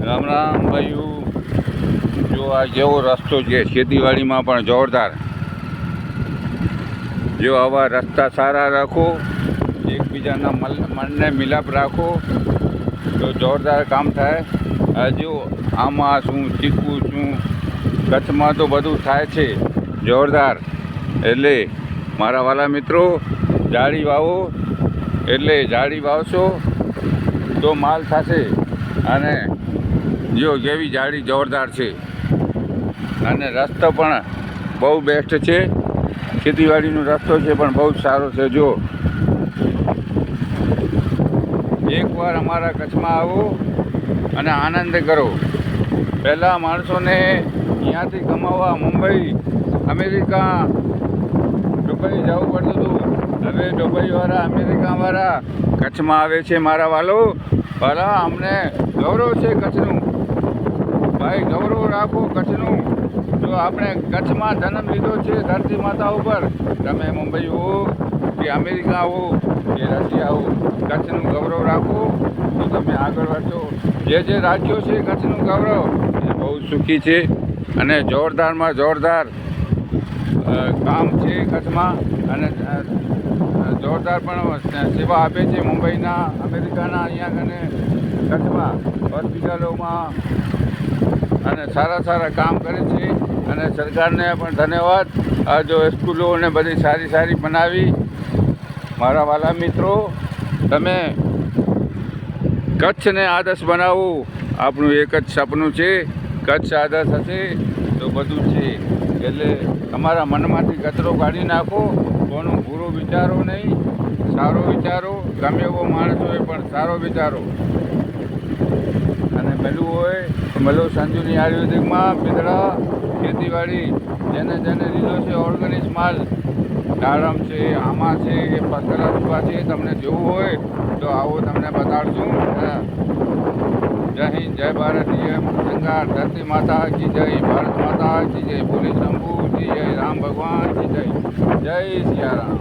રામ રામ ભાઈઓ, જો આ જેવો રસ્તો છે ખેતીવાડીમાં પણ જોરદાર. જો આવા રસ્તા સારા રાખો, એકબીજાના મનને મિલાપ રાખો તો જોરદાર કામ થાય. હજુ આમાં શું ચીકું શું કચ્છમાં તો બધું થાય છે જોરદાર. એટલે મારા વાલા મિત્રો, જાળી વાવો, એટલે જાળી વાવશો તો માલ થશે. અને જો જેવી જાળી જોરદાર છે અને રસ્તો પણ બહુ બેસ્ટ છે. ખેતીવાડીનો રસ્તો છે પણ બહુ જ સારો છે. જો એકવાર અમારા કચ્છમાં આવો અને આનંદ કરો. પહેલાં માણસોને અહીંયાથી કમાવા મુંબઈ, અમેરિકા, દુબઈ જવું પડતું હતું. હવે દુબઈવાળા, અમેરિકાવાળા કચ્છમાં આવે છે. મારા વાલા, અમને ગૌરવ છે કચ્છનું. ભાઈ, ગૌરવ રાખો કચ્છનું. જો આપણે કચ્છમાં જન્મ લીધો છે ધરતી માતા ઉપર, તમે મુંબઈ હો કે અમેરિકા હો કે રશિયા હો, કચ્છનું ગૌરવ રાખો તો તમે આગળ વધશો. જે રાજ્યો છે કચ્છનું ગૌરવ એ બહુ સુખી છે અને જોરદારમાં જોરદાર કામ છે કચ્છમાં. અને જોરદાર પણ સેવા આપે છે મુંબઈના, અમેરિકાના અહીંયા કને કચ્છમાં હોસ્પિટલોમાં, અને સારા કામ કરે છે. અને સરકારને પણ ધન્યવાદ. આ જો સ્કૂલોને બધી સારી બનાવી. મારા વાલા મિત્રો, તમે કચ્છને આદર્શ બનાવો. આપણું એક જ સપનું છે, કચ્છ આદર્શ હશે તો બધું છે. એટલે તમારા મનમાંથી કચરો કાઢી નાખો, કોનું બુરો વિચારો નહીં, સારો વિચારો. ગમે એવો માણસ હોય પણ સારો વિચારો. અને મળવું હોય તો મળો સંજુની આયુર્વેદિકમાં. પિંદડા ખેતીવાડી, જેને લીધો છે ઓર્ગેનિક માલ, દાડમ છે, આમાં છે, એ પથરા સુવા છે. તમને જોવું હોય તો આવો, તમને બતાડશું. જય હિન્દ, જય ભારત, જય સંગાર, ધરતી માતા કી જય, ભારત માતા કી જય, બોલે શંભુ જી જય, રામ ભગવાન કી જય, જય સિયારામ.